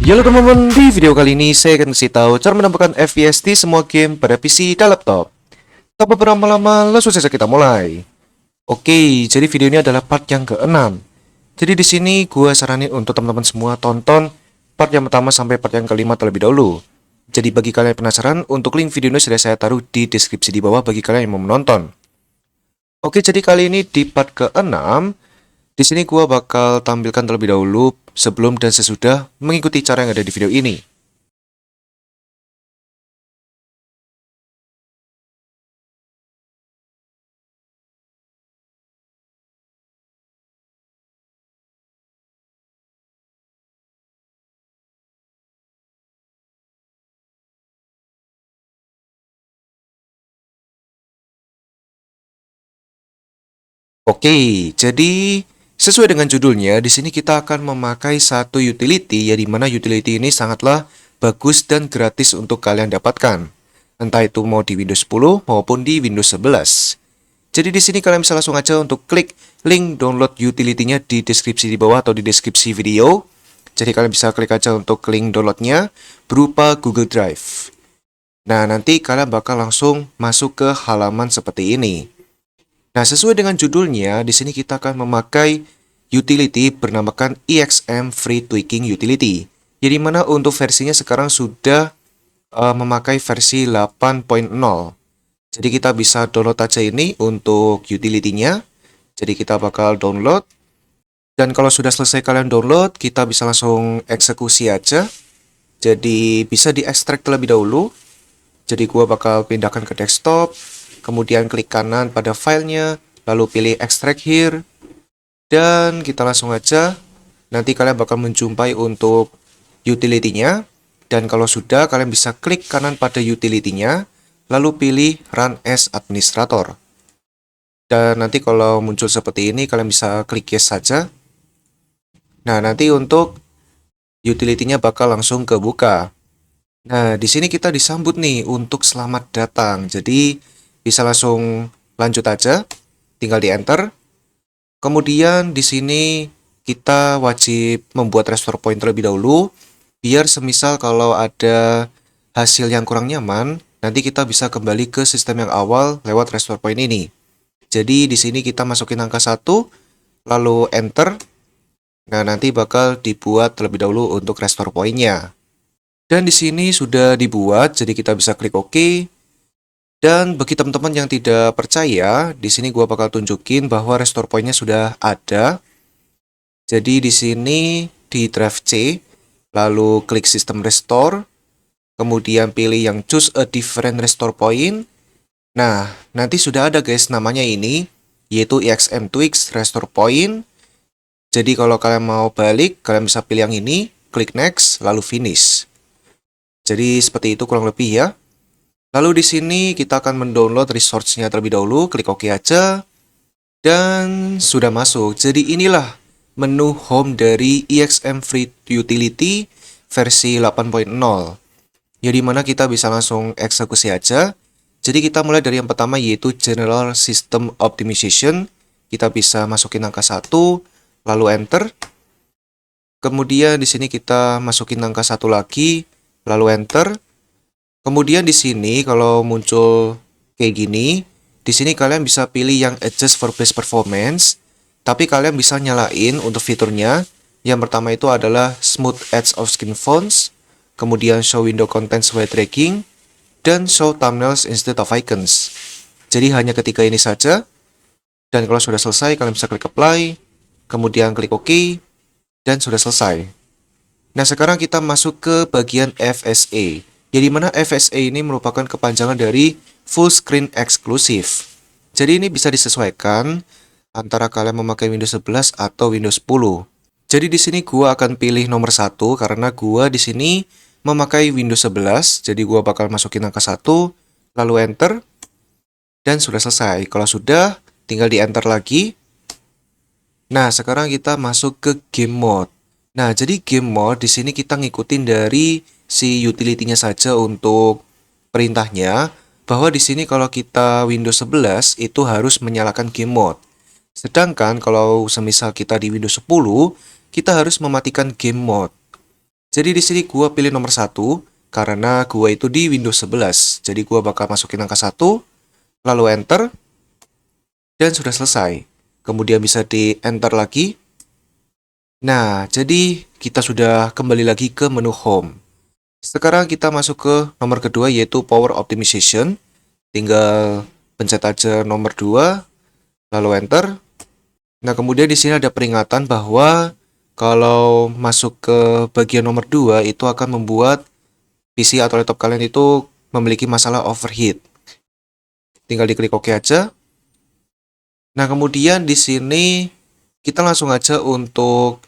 Halo teman-teman, di video kali ini saya akan kasih tahu cara menambahkan FPS di semua game pada PC dan laptop. Tanpa berlama-lama, langsung saja kita mulai. Oke, jadi video ini adalah part yang ke-6. Jadi di sini gua saranin untuk teman-teman semua tonton part yang pertama sampai part yang kelima terlebih dahulu. Jadi bagi kalian yang penasaran, untuk link video ini sudah saya taruh di deskripsi di bawah bagi kalian yang mau menonton. Oke, jadi kali ini di part ke-6, di sini gua bakal tampilkan terlebih dahulu sebelum dan sesudah mengikuti cara yang ada di video ini. Oke, jadi sesuai dengan judulnya, di sini kita akan memakai satu utility, ya di mana utility ini sangatlah bagus dan gratis untuk kalian dapatkan. Entah itu mau di Windows 10 maupun di Windows 11. Jadi di sini kalian bisa langsung aja untuk klik link download utility-nya di deskripsi di bawah atau di deskripsi video. Jadi kalian bisa klik aja untuk link downloadnya berupa Google Drive. Nah, nanti kalian bakal langsung masuk ke halaman seperti ini. Nah, sesuai dengan judulnya, di sini kita akan memakai utility bernamakan EXM Free Tweaking Utility. Jadi mana untuk versinya sekarang sudah memakai versi 8.0. Jadi kita bisa download aja ini untuk utility-nya. Jadi kita bakal download. Dan kalau sudah selesai kalian download, kita bisa langsung eksekusi aja. Jadi bisa diekstrak terlebih dahulu. Jadi gua bakal pindahkan ke desktop. Kemudian klik kanan pada filenya, lalu pilih extract here, dan kita langsung aja, nanti kalian bakal menjumpai untuk utility-nya, dan kalau sudah, kalian bisa klik kanan pada utility-nya, lalu pilih run as administrator. Dan nanti kalau muncul seperti ini, kalian bisa klik yes saja. Nah, nanti untuk utility-nya bakal langsung kebuka. Nah, di sini kita disambut nih untuk selamat datang. Jadi, bisa langsung lanjut aja, tinggal di enter. Kemudian di sini kita wajib membuat restore point terlebih dahulu, biar semisal kalau ada hasil yang kurang nyaman, nanti kita bisa kembali ke sistem yang awal lewat restore point ini. Jadi di sini kita masukin angka 1, lalu enter. Nah, nanti bakal dibuat terlebih dahulu untuk restore point-nya. Dan di sini sudah dibuat, jadi kita bisa klik OK. Dan bagi teman-teman yang tidak percaya, di sini gua bakal tunjukin bahwa restore point-nya sudah ada. Jadi di sini di drive C, lalu klik sistem restore, kemudian pilih yang choose a different restore point. Nah, nanti sudah ada guys namanya ini, yaitu EXM Tweaks Restore Point. Jadi kalau kalian mau balik, kalian bisa pilih yang ini, klik next, lalu finish. Jadi seperti itu kurang lebih ya. Lalu di sini kita akan mendownload resource-nya terlebih dahulu, klik OK aja, dan sudah masuk. Jadi inilah menu home dari EXM Free Utility versi 8.0, ya dimana kita bisa langsung eksekusi aja. Jadi kita mulai dari yang pertama yaitu General System Optimization. Kita bisa masukin angka 1, lalu enter. Kemudian di sini kita masukin angka 1 lagi, lalu enter. Kemudian di sini kalau muncul kayak gini, di sini kalian bisa pilih yang adjust for best performance, tapi kalian bisa nyalain untuk fiturnya. Yang pertama itu adalah smooth edge of skin fonts, kemudian show window contents while tracking, dan show thumbnails instead of icons. Jadi hanya ketika ini saja. Dan kalau sudah selesai, kalian bisa klik apply, kemudian klik OK, dan sudah selesai. Nah, sekarang kita masuk ke bagian FSA. Jadi mana FSA ini merupakan kepanjangan dari Full Screen Exclusive. Jadi ini bisa disesuaikan antara kalian memakai Windows 11 atau Windows 10. Jadi di sini gua akan pilih nomor 1 karena gua di sini memakai Windows 11. Jadi gua bakal masukin angka 1, lalu enter, dan sudah selesai. Kalau sudah, tinggal di enter lagi. Nah, sekarang kita masuk ke game mode. Nah, jadi game mode di sini kita ngikutin dari si utility-nya saja untuk perintahnya, bahwa di sini kalau kita Windows 11 itu harus menyalakan game mode. Sedangkan kalau semisal kita di Windows 10, kita harus mematikan game mode. Jadi di sini gua pilih nomor 1 karena gua itu di Windows 11. Jadi gua bakal masukin angka 1, lalu enter, dan sudah selesai. Kemudian bisa di enter lagi. Nah, jadi kita sudah kembali lagi ke menu home. Sekarang kita masuk ke nomor kedua yaitu power optimization. Tinggal pencet aja nomor 2, lalu enter. Nah, kemudian di sini ada peringatan bahwa kalau masuk ke bagian nomor 2 itu akan membuat PC atau laptop kalian itu memiliki masalah overheat. Tinggal diklik OK aja. Nah, kemudian di sini kita langsung aja untuk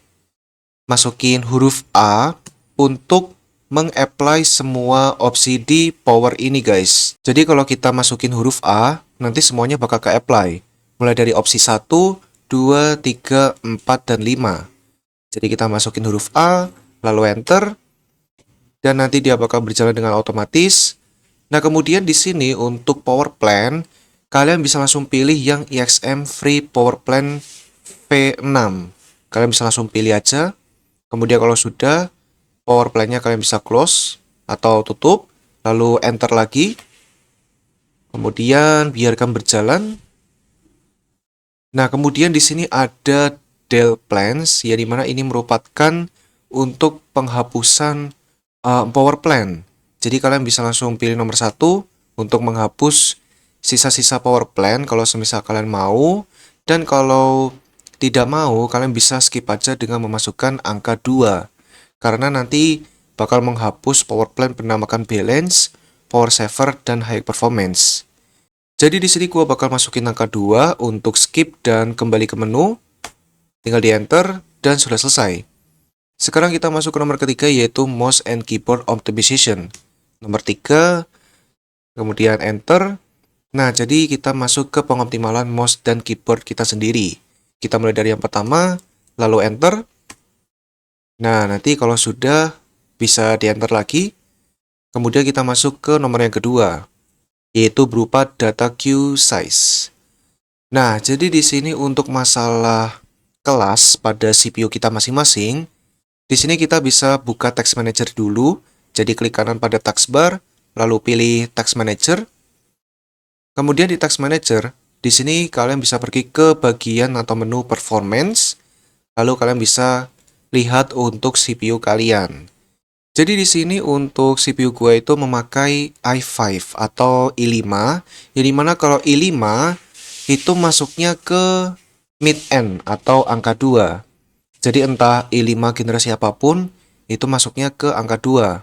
masukin huruf A untuk meng-apply semua opsi di power ini, guys. Jadi kalau kita masukin huruf A, nanti semuanya bakal ke-apply. Mulai dari opsi 1, 2, 3, 4, dan 5. Jadi kita masukin huruf A, lalu enter, dan nanti dia bakal berjalan dengan otomatis. Nah, kemudian di sini untuk power plan, kalian bisa langsung pilih yang EXM Free Power Plan V6. Kalian bisa langsung pilih aja. Kemudian kalau sudah, power plan-nya kalian bisa close atau tutup, lalu enter lagi. Kemudian biarkan berjalan. Nah, kemudian di sini ada Del Plans, ya dimana ini merupakan untuk penghapusan power plan. Jadi kalian bisa langsung pilih nomor 1 untuk menghapus sisa-sisa power plan kalau semisal kalian mau. Dan kalau tidak mau, kalian bisa skip aja dengan memasukkan angka 2. Karena nanti bakal menghapus power plan bernamakan balance, power saver, dan high performance. Jadi di sini gua bakal masukin angka 2 untuk skip dan kembali ke menu. Tinggal di enter dan sudah selesai. Sekarang kita masuk ke nomor ketiga yaitu mouse and keyboard optimization. Nomor 3, kemudian enter. Nah, jadi kita masuk ke pengoptimalan mouse dan keyboard kita sendiri. Kita mulai dari yang pertama, lalu enter. Nah, nanti kalau sudah bisa di enter lagi. Kemudian kita masuk ke nomor yang kedua, yaitu berupa data queue size. Nah, jadi di sini untuk masalah kelas pada CPU kita masing-masing, di sini kita bisa buka Task Manager dulu. Jadi klik kanan pada taskbar, lalu pilih Task Manager. Kemudian di Task Manager, di sini kalian bisa pergi ke bagian atau menu Performance. Lalu kalian bisa lihat untuk CPU kalian. Jadi di sini untuk CPU gue itu memakai i5 atau i5, yang dimana kalau i5 itu masuknya ke mid-end atau angka 2. Jadi entah i5 generasi apapun, itu masuknya ke angka 2.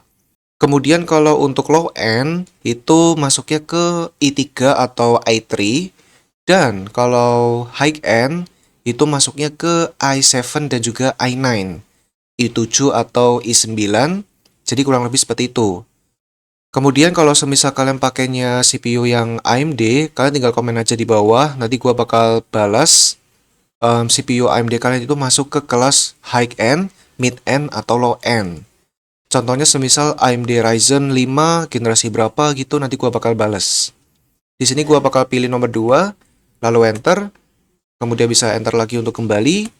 Kemudian kalau untuk low end, itu masuknya ke i3 atau i3. Dan kalau high end, itu masuknya ke i7 dan juga i9. i7 atau i9, jadi kurang lebih seperti itu. Kemudian kalau semisal kalian pakainya CPU yang AMD, kalian tinggal komen aja di bawah, nanti gua bakal balas CPU AMD kalian itu masuk ke kelas high end, mid end, atau low end. Contohnya semisal AMD Ryzen 5 generasi berapa gitu, nanti gua bakal balas. Di sini gua bakal pilih nomor 2, lalu enter, kemudian bisa enter lagi untuk kembali,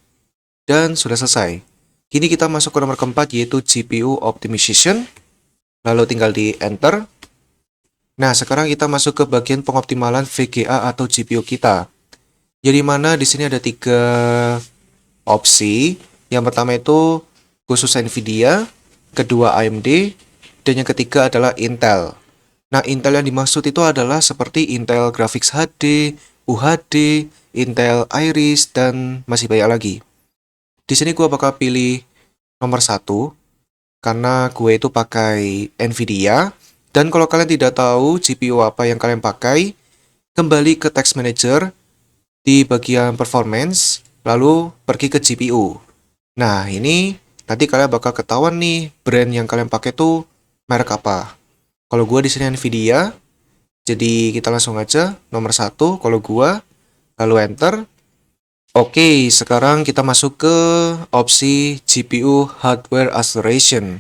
dan sudah selesai. Kini kita masuk ke nomor keempat yaitu GPU Optimization, lalu tinggal di enter. Nah, sekarang kita masuk ke bagian pengoptimalan VGA atau GPU kita. Jadi mana di sini ada 3 opsi. Yang pertama itu khusus Nvidia, kedua AMD, dan yang ketiga adalah Intel. Nah, Intel yang dimaksud itu adalah seperti Intel Graphics HD, UHD, Intel Iris, dan masih banyak lagi. Di sini gue bakal pilih nomor 1, karena gue itu pakai Nvidia. Dan kalau kalian tidak tahu GPU apa yang kalian pakai, kembali ke Task Manager di bagian Performance, lalu pergi ke GPU. Nah, ini nanti kalian bakal ketahuan nih brand yang kalian pakai tuh merek apa. Kalau gua di sini Nvidia, jadi kita langsung aja nomor 1 kalau gua, lalu enter. Oke, sekarang kita masuk ke opsi GPU Hardware Acceleration.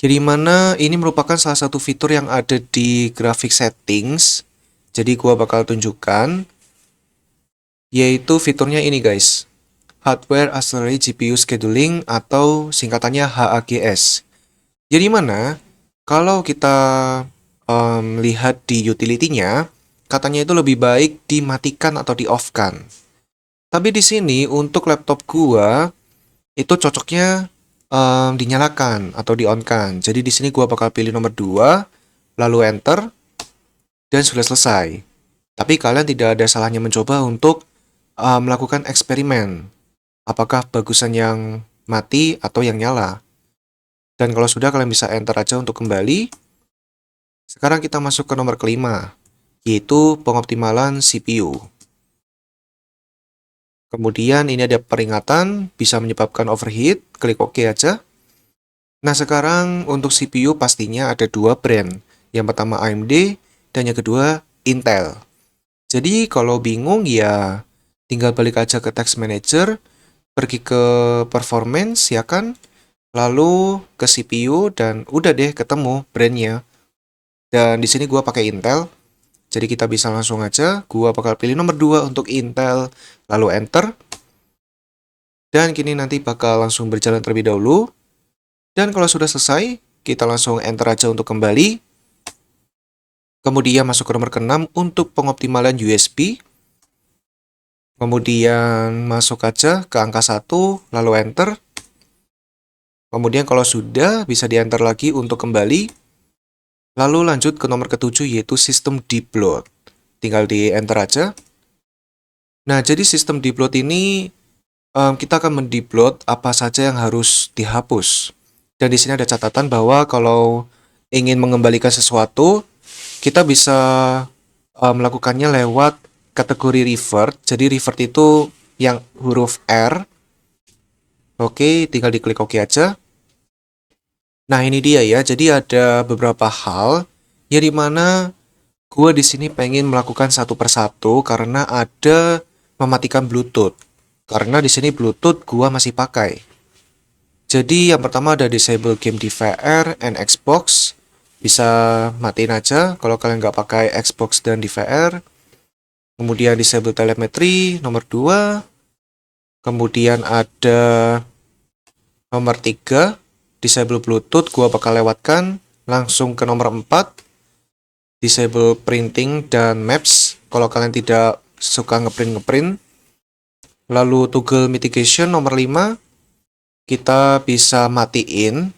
Jadi mana ini merupakan salah satu fitur yang ada di graphic settings. Jadi gua bakal tunjukkan, yaitu fiturnya ini guys. Hardware Accelerate GPU Scheduling atau singkatannya HAGS. Jadi mana kalau kita lihat di utility-nya, katanya itu lebih baik dimatikan atau di-off-kan. Tapi di sini untuk laptop gua itu cocoknya dinyalakan atau di-on-kan. Jadi di sini gua bakal pilih nomor 2, lalu enter, dan sudah selesai. Tapi kalian tidak ada salahnya mencoba untuk melakukan eksperimen. Apakah bagusan yang mati atau yang nyala? Dan kalau sudah, kalian bisa enter aja untuk kembali. Sekarang kita masuk ke nomor kelima, yaitu pengoptimalan CPU. Kemudian ini ada peringatan, bisa menyebabkan overheat, klik OK aja. Nah sekarang untuk CPU pastinya ada dua brand. Yang pertama AMD, dan yang kedua Intel. Jadi kalau bingung ya tinggal balik aja ke Task Manager, pergi ke Performance ya kan, lalu ke CPU dan udah deh ketemu brandnya. Dan di sini gua pakai Intel, jadi kita bisa langsung aja. Gua bakal pilih nomor 2 untuk Intel, lalu enter. Dan kini nanti bakal langsung berjalan terlebih dahulu. Dan kalau sudah selesai, kita langsung enter aja untuk kembali. Kemudian masuk ke nomor ke-6 untuk pengoptimalan USB. Kemudian masuk aja ke angka 1, lalu enter. Kemudian kalau sudah, bisa di-enter lagi untuk kembali. Lalu lanjut ke nomor ke-7 yaitu sistem deep load. Tinggal di-enter aja. Nah, jadi sistem deep load ini kita akan mendeep-load apa saja yang harus dihapus. Dan di sini ada catatan bahwa kalau ingin mengembalikan sesuatu, kita bisa melakukannya lewat kategori revert. Jadi revert itu yang huruf R. Oke, tinggal diklik OK aja. Nah, ini dia ya. Jadi ada beberapa hal yang dimana gue di sini pengen melakukan satu persatu karena ada mematikan Bluetooth. Karena di sini Bluetooth gua masih pakai. Jadi yang pertama ada disable game di VR and Xbox. Bisa matiin aja kalau kalian nggak pakai Xbox dan di VR. Kemudian disable telemetry nomor 2. Kemudian ada nomor 3, disable Bluetooth, gua bakal lewatkan langsung ke nomor 4. Disable printing dan maps kalau kalian tidak suka ngeprint. Lalu toggle mitigation nomor 5, kita bisa matiin.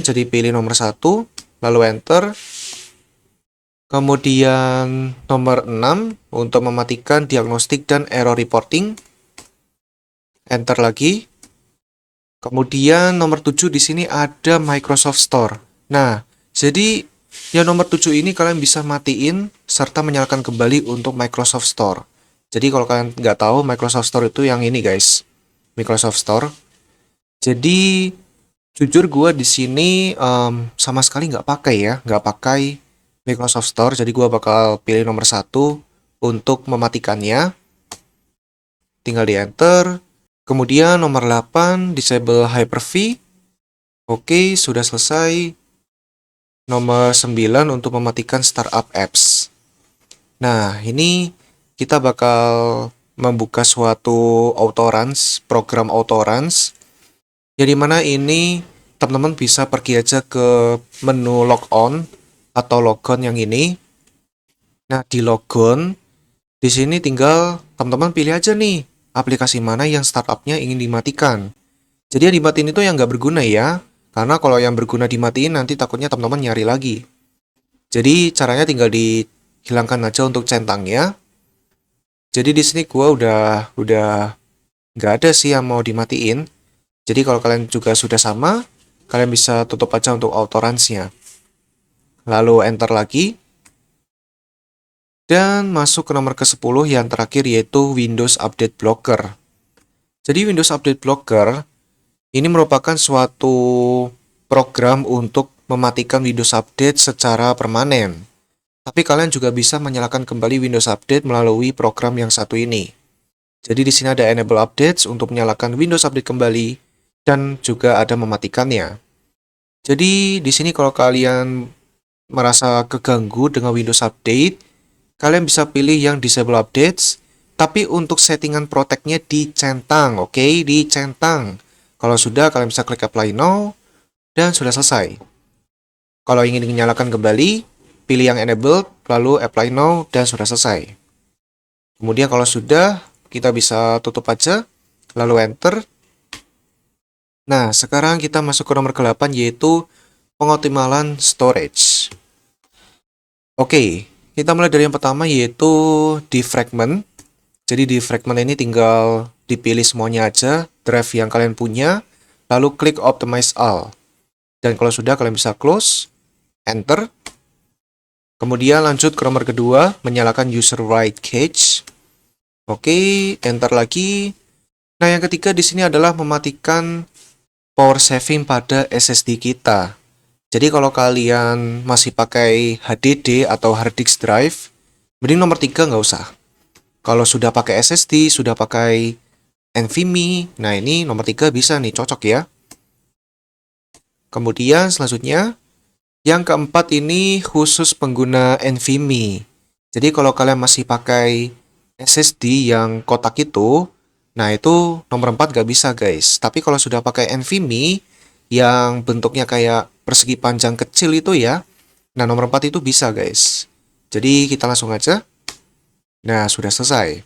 Jadi pilih nomor 1, lalu enter. Kemudian nomor 6 untuk mematikan diagnostik dan error reporting. Enter lagi. Kemudian nomor 7 di sini ada Microsoft Store. Nah, jadi yang nomor 7 ini kalian bisa matiin serta menyalakan kembali untuk Microsoft Store. Jadi kalau kalian nggak tahu, Microsoft Store itu yang ini guys, Microsoft Store. Jadi jujur gue di sini sama sekali nggak pakai ya, nggak pakai Microsoft Store. Jadi gue bakal pilih nomor 1 untuk mematikannya. Tinggal di enter. Kemudian nomor 8 disable Hyper-V. Oke, sudah selesai. Nomor 9 untuk mematikan startup apps. Nah, ini kita bakal membuka suatu autoruns, program autoruns. Jadi mana ini teman-teman bisa pergi aja ke menu logon atau logon yang ini. Nah, di logon di sini tinggal teman-teman pilih aja nih aplikasi mana yang startupnya ingin dimatikan. Jadi yang dimatiin itu yang nggak berguna ya, karena kalau yang berguna dimatiin nanti takutnya teman-teman nyari lagi. Jadi caranya tinggal dihilangkan aja untuk centangnya. Jadi di sini gua udah nggak ada sih yang mau dimatiin. Jadi kalau kalian juga sudah sama, kalian bisa tutup aja untuk autoruns-nya. Lalu enter lagi. Dan masuk ke nomor ke-10 yang terakhir yaitu Windows Update Blocker. Jadi Windows Update Blocker ini merupakan suatu program untuk mematikan Windows Update secara permanen. Tapi kalian juga bisa menyalakan kembali Windows Update melalui program yang satu ini. Jadi di sini ada Enable Updates untuk menyalakan Windows Update kembali dan juga ada mematikannya. Jadi di sini kalau kalian merasa keganggu dengan Windows Update, kalian bisa pilih yang Disable Updates, tapi untuk settingan protect-nya dicentang, oke? Dicentang. Kalau sudah, kalian bisa klik Apply Now. dan sudah selesai. Kalau ingin dinyalakan kembali, pilih yang enabled, lalu apply now, dan sudah selesai. Kemudian kalau sudah, kita bisa tutup aja, lalu enter. Nah, sekarang kita masuk ke nomor ke-8, yaitu pengoptimalan storage. Oke, kita mulai dari yang pertama, yaitu defragment. Jadi defragment ini tinggal dipilih semuanya aja, drive yang kalian punya, lalu klik optimize all. Dan kalau sudah, kalian bisa close, enter. Kemudian lanjut ke nomor kedua, menyalakan user write cache. Oke, enter lagi. Nah, yang ketiga di sini adalah mematikan power saving pada SSD kita. Jadi kalau kalian masih pakai HDD atau hard disk drive, mending nomor 3 nggak usah. Kalau sudah pakai SSD, sudah pakai NVMe, nah ini nomor 3 bisa nih, cocok ya. Kemudian selanjutnya, yang keempat ini khusus pengguna NVMe. Jadi kalau kalian masih pakai SSD yang kotak itu, nah itu nomor 4 nggak bisa guys. Tapi kalau sudah pakai NVMe yang bentuknya kayak persegi panjang kecil itu ya, nah nomor 4 itu bisa guys. Jadi kita langsung aja. Nah sudah selesai.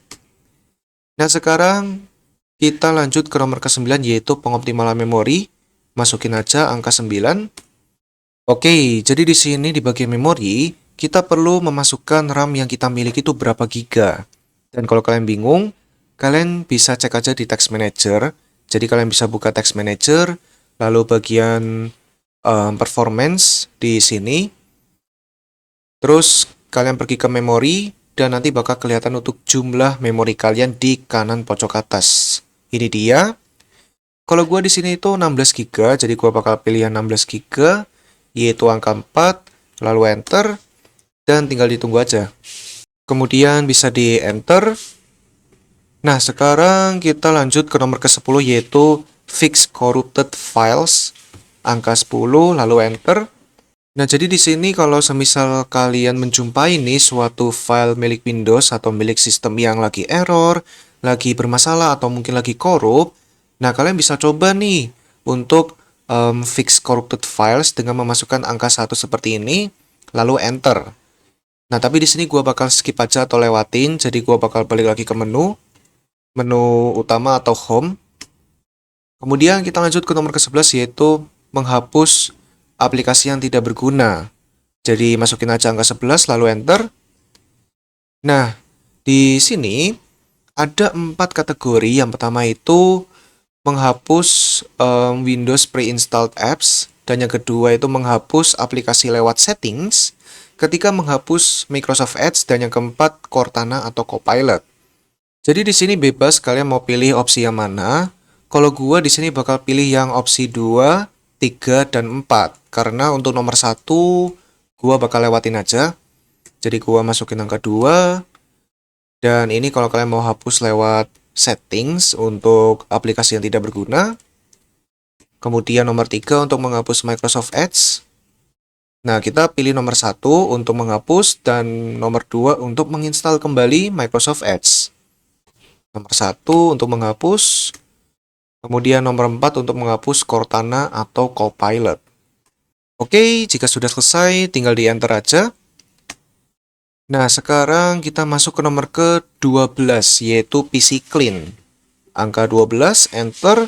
Nah sekarang kita lanjut ke nomor ke-9 yaitu pengoptimalan memori. Masukin aja angka 9. Oke, jadi di sini di bagian memori, kita perlu memasukkan RAM yang kita miliki itu berapa giga. Dan kalau kalian bingung, kalian bisa cek aja di Text Manager. Jadi kalian bisa buka Text Manager, lalu bagian performance di sini. Terus kalian pergi ke memori, dan nanti bakal kelihatan untuk jumlah memori kalian di kanan pojok atas. Ini dia. Kalau gua di sini itu 16 giga, jadi gua bakal pilih yang 16 giga. Yaitu angka 4, lalu enter, dan tinggal ditunggu aja. Kemudian bisa di enter. Nah, sekarang kita lanjut ke nomor ke-10 yaitu fix corrupted files, angka 10, lalu enter. Nah, jadi di sini kalau semisal kalian menjumpai nih suatu file milik Windows atau milik sistem yang lagi error, lagi bermasalah atau mungkin lagi korup, nah kalian bisa coba nih untuk fix corrupted files dengan memasukkan angka 1 seperti ini, lalu enter. Nah, tapi di sini gua bakal skip aja atau lewatin, jadi gua bakal balik lagi ke menu utama atau home. Kemudian kita lanjut ke nomor ke-11 yaitu menghapus aplikasi yang tidak berguna. Jadi masukin aja angka 11 lalu enter. Nah, di sini ada 4 kategori. Yang pertama itu menghapus Windows pre-installed apps, dan yang kedua itu menghapus aplikasi lewat settings, ketiga menghapus Microsoft Edge, dan yang keempat Cortana atau Copilot. Jadi di sini bebas kalian mau pilih opsi yang mana. Kalau gua di sini bakal pilih yang opsi 2, 3, dan 4 karena untuk nomor 1 gua bakal lewatin aja. Jadi gua masukin angka 2, dan ini kalau kalian mau hapus lewat settings untuk aplikasi yang tidak berguna. Kemudian nomor 3 untuk menghapus Microsoft Edge. Nah, kita pilih nomor 1 untuk menghapus dan nomor 2 untuk menginstal kembali Microsoft Edge. Nomor 1 untuk menghapus, kemudian nomor 4 untuk menghapus Cortana atau Copilot. Oke, jika sudah selesai tinggal di enter aja. Nah, sekarang kita masuk ke nomor ke-12, yaitu PC Clean. Angka 12, enter.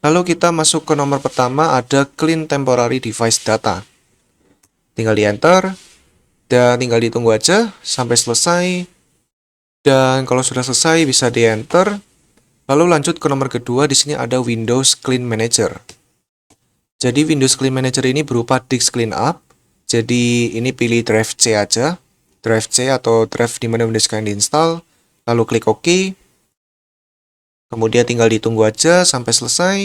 Lalu kita masuk ke nomor pertama, ada Clean Temporary Device Data. Tinggal di enter, dan tinggal ditunggu aja sampai selesai. Dan kalau sudah selesai, bisa di enter. Lalu lanjut ke nomor kedua, di sini ada Windows Clean Manager. Jadi Windows Clean Manager ini berupa disk cleanup. Jadi ini pilih drive C aja. Drive C atau drive di mana Windows kalian diinstal, lalu klik OK. Kemudian tinggal ditunggu aja sampai selesai.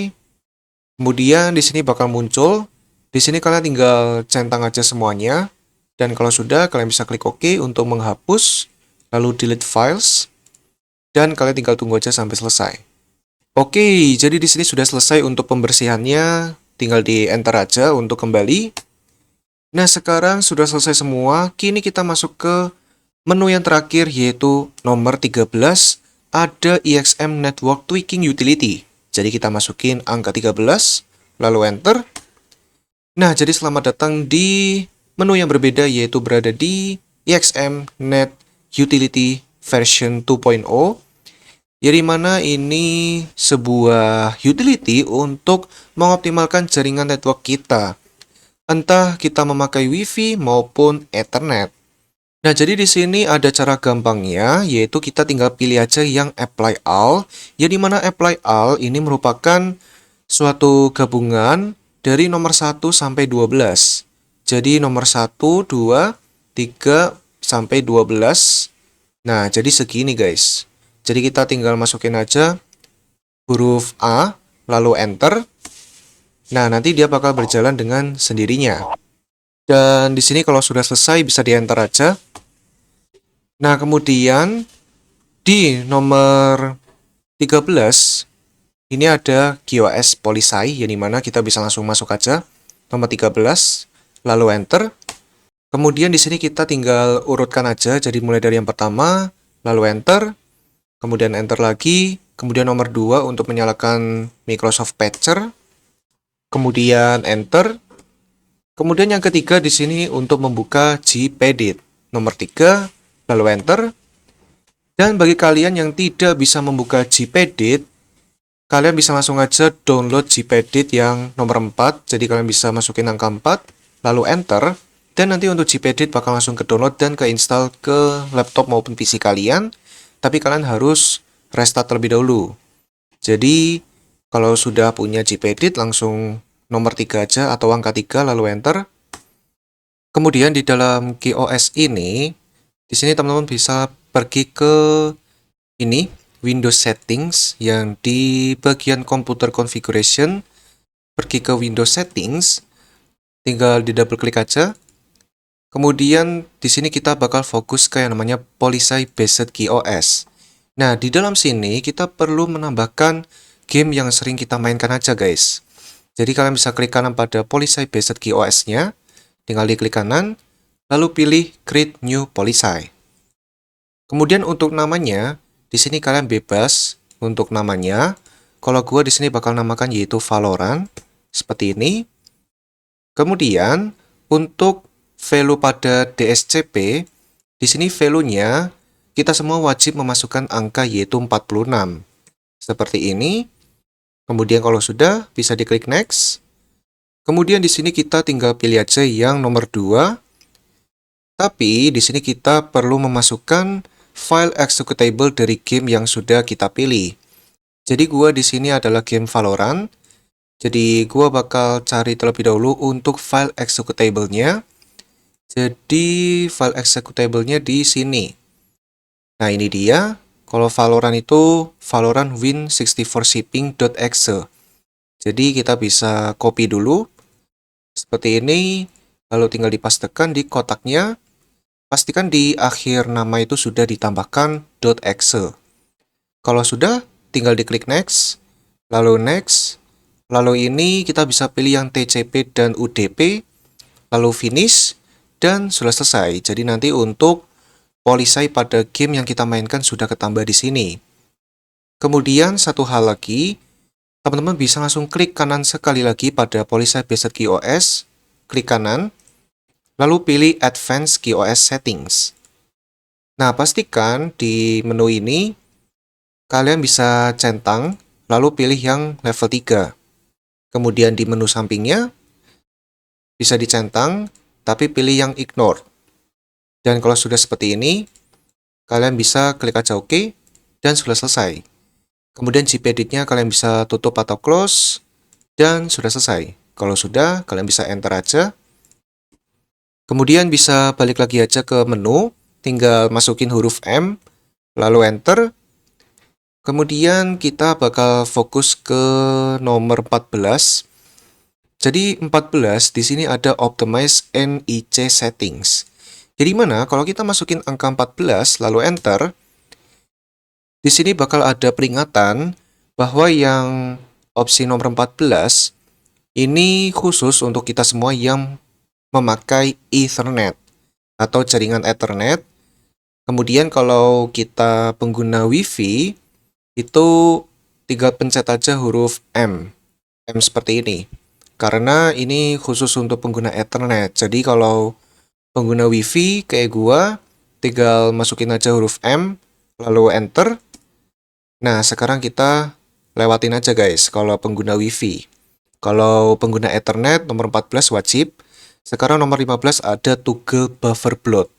Kemudian di sini bakal muncul. Di sini kalian tinggal centang aja semuanya. Dan kalau sudah, kalian bisa klik OK untuk menghapus, lalu delete files. Dan kalian tinggal tunggu aja sampai selesai. Oke, jadi di sini sudah selesai untuk pembersihannya. Tinggal di enter aja untuk kembali. Nah, sekarang sudah selesai semua. Kini kita masuk ke menu yang terakhir yaitu nomor 13. Ada EXM Network Tweaking Utility. Jadi kita masukin angka 13, lalu enter. Nah, jadi selamat datang di menu yang berbeda, yaitu berada di EXM Net Utility version 2.0, yang dimana ini sebuah utility untuk mengoptimalkan jaringan network kita, entah kita memakai WiFi maupun Ethernet. Nah, jadi di sini ada cara gampangnya, yaitu kita tinggal pilih aja yang apply all, yang dimana apply all ini merupakan suatu gabungan dari nomor 1 sampai 12. Jadi nomor 1, 2, 3, sampai 12. Nah, jadi segini guys. Jadi kita tinggal masukin aja huruf A, lalu enter. Nah, nanti dia bakal berjalan dengan sendirinya. Dan di sini kalau sudah selesai bisa di-enter aja. Nah, kemudian di nomor 13 ini ada QoS Polisai, yang dimana kita bisa langsung masuk aja nomor 13, lalu enter. Kemudian di sini kita tinggal urutkan aja, jadi mulai dari yang pertama, lalu enter, kemudian enter lagi, kemudian nomor 2 untuk menyalakan Microsoft Patcher, kemudian enter. Kemudian yang ketiga di sini untuk membuka gPedit, nomor 3, lalu enter. Dan bagi kalian yang tidak bisa membuka gPedit, kalian bisa langsung aja download gPedit yang nomor 4. Jadi kalian bisa masukin angka 4, lalu enter. Dan nanti untuk gPedit bakal langsung ke download dan ke install ke laptop maupun PC kalian. Tapi kalian harus restart terlebih dahulu. Jadi kalau sudah punya gPedit langsung nomor 3 aja atau angka 3 lalu enter. Kemudian di dalam QoS ini, di sini teman-teman bisa pergi ke ini Windows Settings, yang di bagian Computer Configuration, pergi ke Windows Settings, tinggal di double klik aja. Kemudian di sini kita bakal fokus ke yang namanya Polisai Based QoS. Nah, di dalam sini kita perlu menambahkan game yang sering kita mainkan aja guys. Jadi kalian bisa klik kanan pada Polisai Based QoS-nya, tinggal diklik kanan, lalu pilih Create New Polisai. Kemudian untuk namanya, di sini kalian bebas untuk namanya. Kalau gua di sini bakal namakan yaitu Valorant, seperti ini. Kemudian untuk value pada DSCP, di sini value-nya kita semua wajib memasukkan angka yaitu 46. Seperti ini. Kemudian kalau sudah bisa diklik next. Kemudian di sini kita tinggal pilih aja yang nomor 2. Tapi di sini kita perlu memasukkan file executable dari game yang sudah kita pilih. Jadi gua di sini adalah game Valorant. Jadi gua bakal cari terlebih dahulu untuk file executable-nya. Jadi file executable-nya di sini. Nah, ini dia. Kalau Valorant itu Valorant win64shipping.exe. Jadi kita bisa copy dulu seperti ini, lalu tinggal dipastekan di kotaknya. Pastikan di akhir nama itu sudah ditambahkan .exe. Kalau sudah, tinggal diklik next, lalu next, lalu ini kita bisa pilih yang TCP dan UDP, lalu finish, dan sudah selesai. Jadi nanti untuk polisai pada game yang kita mainkan sudah ketambah di sini. Kemudian satu hal lagi, teman-teman bisa langsung klik kanan sekali lagi pada Polisai Based QoS, klik kanan, lalu pilih Advanced QoS Settings. Nah, pastikan di menu ini kalian bisa centang, lalu pilih yang level 3. Kemudian di menu sampingnya bisa dicentang, tapi pilih yang Ignore. Dan kalau sudah seperti ini, kalian bisa klik aja OK, dan sudah selesai. Kemudian gPedit-nya kalian bisa tutup atau close, dan sudah selesai. Kalau sudah, kalian bisa enter aja. Kemudian bisa balik lagi aja ke menu, tinggal masukin huruf M, lalu enter. Kemudian kita bakal fokus ke nomor 14. Jadi 14 di sini ada Optimize NIC Settings. Jadi mana kalau kita masukin angka 14 lalu enter, di sini bakal ada peringatan bahwa yang opsi nomor 14 ini khusus untuk kita semua yang memakai Ethernet atau jaringan Ethernet. Kemudian kalau kita pengguna WiFi itu tinggal pencet aja huruf M. M seperti ini. karena ini khusus untuk pengguna Ethernet. Jadi kalau pengguna WiFi kayak gua, tinggal masukin aja huruf M, lalu Enter. Nah, sekarang kita lewatin aja guys kalau pengguna WiFi. Kalau pengguna Ethernet nomor 14 wajib. Sekarang nomor 15 ada toggle buffer bloat.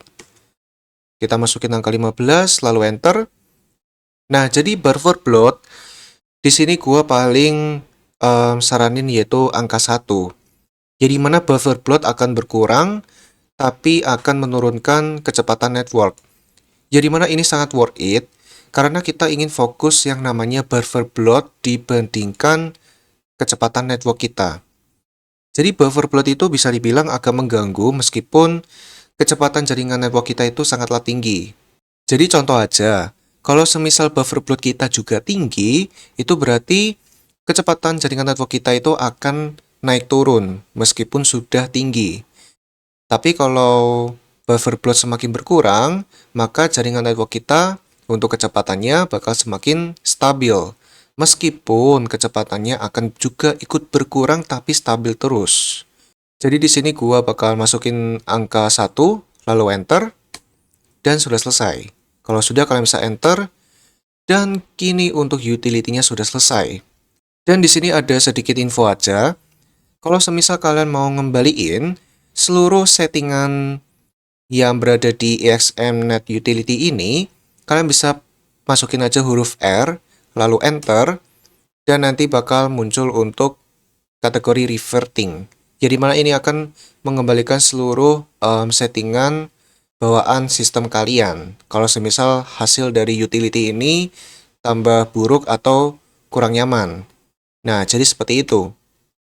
Kita masukin angka 15 lalu enter. Nah, jadi buffer bloat di sini gua paling saranin yaitu angka 1. Jadi mana buffer bloat akan berkurang tapi akan menurunkan kecepatan network. Jadi mana ini sangat worth it karena kita ingin fokus yang namanya buffer bloat dibandingkan kecepatan network kita. Jadi buffer bloat itu bisa dibilang agak mengganggu meskipun kecepatan jaringan network kita itu sangatlah tinggi. Jadi contoh aja, kalau semisal buffer bloat kita juga tinggi, itu berarti kecepatan jaringan network kita itu akan naik turun meskipun sudah tinggi. Tapi kalau buffer bloat semakin berkurang, maka jaringan network kita untuk kecepatannya bakal semakin stabil. Meskipun kecepatannya akan juga ikut berkurang tapi stabil terus. Jadi di sini gua bakal masukin angka 1, lalu enter, dan sudah selesai. Kalau sudah kalian bisa enter, dan kini untuk utility-nya sudah selesai. Dan di sini ada sedikit info aja. Kalau semisal kalian mau ngembaliin seluruh settingan yang berada di EXM Net Utility ini, kalian bisa masukin aja huruf R, lalu enter, dan nanti bakal muncul untuk kategori reverting. Jadi mana ini akan mengembalikan seluruh settingan bawaan sistem kalian. Kalau semisal hasil dari utility ini tambah buruk atau kurang nyaman. Nah, jadi seperti itu.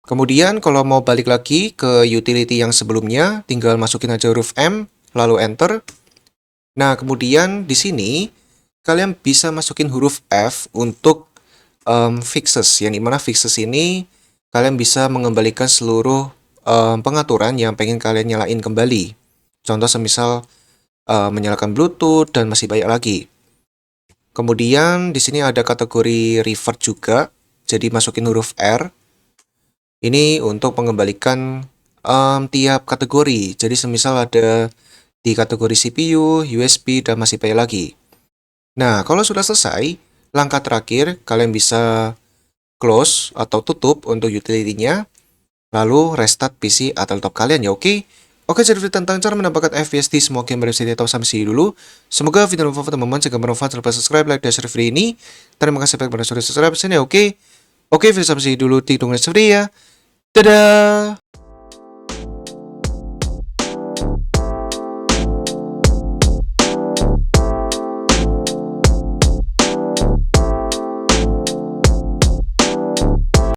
Kemudian kalau mau balik lagi ke utility yang sebelumnya, tinggal masukin aja huruf M, lalu enter. Nah, kemudian di sini kalian bisa masukin huruf F untuk fixes, yang dimana fixes ini kalian bisa mengembalikan seluruh pengaturan yang pengen kalian nyalain kembali. Contoh semisal menyalakan Bluetooth dan masih banyak lagi. Kemudian di sini ada kategori revert juga, jadi masukin huruf R. Ini untuk mengembalikan tiap kategori. Jadi semisal ada di kategori CPU, USB, dan masih banyak lagi. Nah, kalau sudah selesai, langkah terakhir kalian bisa close atau tutup untuk utility-nya, lalu restart PC atau laptop kalian ya, oke? Oke, jadi tentang cara menambahkan FPS di semua game website atau sampai sini dulu. Semoga video bermanfaat teman-teman. Jika bermanfaat, jangan lupa subscribe, like, dan share video ini. Terima kasih banyak kepada sudah subscribe sini, oke? Oke, video sampai sini dulu. Tunggu next video ya. Dadah!